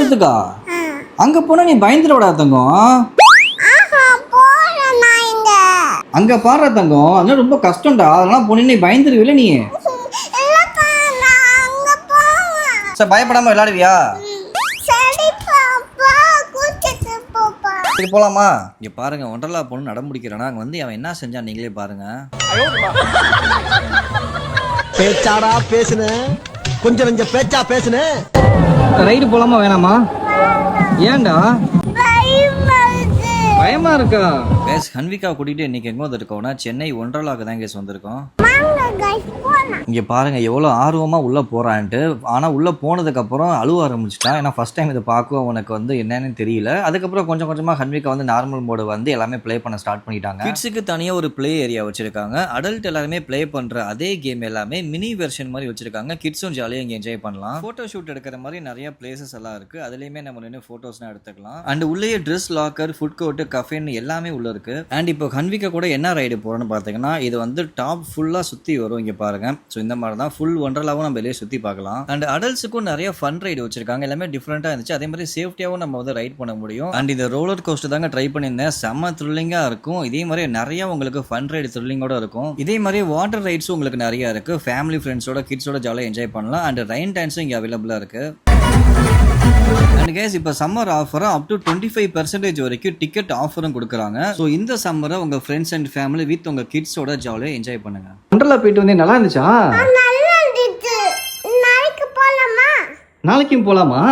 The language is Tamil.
பயந்துறதுக்கா? அங்க போனா நீ பயந்துடா தங்கம். அங்க பாடுற தங்கம், அதெல்லாம் ரொம்ப கஷ்டம்டா. அதெல்லாம் போனீங்க நீ பயந்துருவில நீ. சரி பயப்படாம விளையாடுவியா? சரி போலாமா? இங்க பாருங்க, ஒண்டர்லா போகணும் நடம் பிடிக்கிறானா. அங்க வந்து அவன் என்ன செஞ்சான் நீங்களே பாருங்க. பேச்சாடா பேசுன, கொஞ்சம் கொஞ்சம் பேச்சா பேசுன. ரைடு போலாமா வேணாமா? ஏன்டா பயமா இருக்கா? கேஸ் ஹன்விகா கூட்டிட்டு இன்னைக்கு எங்க வந்திருக்கோம்னா சென்னை ஒண்டர்லாக்கு தான் கேஸ் வந்திருக்கோம். இங்க பாருங்க எவ்வளவு ஆர்வமா உள்ள போறான்ட்டு. ஆனா உள்ள போனதுக்கு அப்புறம் அழுவ ஆரம்பிச்சிட்டான். ஏன்னா ஃபர்ஸ்ட் டைம் இதை பார்க்க உனக்கு வந்து என்னன்னு தெரியல. அதுக்கப்புறம் கொஞ்சம் கொஞ்சமா ஹன்விகா வந்து நார்மல் மோடு வந்து எல்லாமே ப்ளே பண்ண ஸ்டார்ட் பண்ணிட்டாங்க. கிட்ஸுக்கு தனியா ஒரு ப்ளே ஏரியா வச்சிருக்காங்க. அடல்ட் எல்லாருமே ப்ளே பண்ற அதே கேம் எல்லாமே மினி வெர்ஷன் மாதிரி வச்சிருக்காங்க. கிட்ஸும் ஜாலியா இங்க என்ஜாய் பண்ணலாம். போட்டோ ஷூட் எடுக்கிற மாதிரி நிறைய பிளேசஸ் எல்லாம் இருக்கு. அதுலயுமே நம்ம நின்று போட்டோஸ்லாம் எடுத்துக்கலாம். அண்ட் உள்ளே ட்ரெஸ் லாக்கர், ஃபுட் கோர்ட், கஃபேன்னு எல்லாமே உள்ள இருக்கு. அண்ட் இப்போ ஹன்விகா கூட என்ன ரைடு போறோம்னு பாத்தீங்கன்னா, இது வந்து டாப் ஃபுல்லா சுத்தி வரும். இங்க பாருங்க. ஸோ இந்த மாதிரி தான் ஃபுல் ஒண்டர்லாவும் நம்ம வெளியே சுற்றி பார்க்கலாம். அண்ட் அடல்ட்ஸுக்கும் நிறைய ஃபன் ரைடு வச்சிருக்காங்க. எல்லாமே டிஃப்ரெண்ட்டாக இருந்துச்சு. அதே மாதிரி சேஃப்டியாகவும் நம்ம வந்து ரைட் பண்ண முடியும். அண்ட் இந்த ரோலர் கோஸ்டர் தாங்க ட்ரை பண்ணியிருந்தேன். செம்ம த்ரில்லிங்காக இருக்கும். இதே மாதிரி நிறைய உங்களுக்கு ஃபன் ரைடு த்ரில்லிங்கோட இருக்கும். இதே மாதிரி வாட்டர் ரைட்ஸும் உங்களுக்கு நிறைய இருக்கு. ஃபேமிலி ஃப்ரெண்ட்ஸோட கிட்ஸோட ஜாலியாக என்ஜாய் பண்ணலாம். அண்ட் ரெயின் டான்ஸும் இங்கே அவைலபிளாக இருக்கு. அண்ட் கேஸ் இப்போ சம்மர் ஆஃபரா அப் டு 25% வரைக்கும் டிக்கெட் ஆஃபரும் கொடுக்குறாங்க. ஸோ இந்த சம்மரை உங்க ஃப்ரெண்ட்ஸ் அண்ட் ஃபேமிலி வித் உங்க கிட்ஸோட ஜாலியாக என்ஜாய் பண்ணுங்க. ஒண்டர்லா போயிட்டு வந்து நல்லா இருந்துச்சா? நாளைக்கும் போலாமா?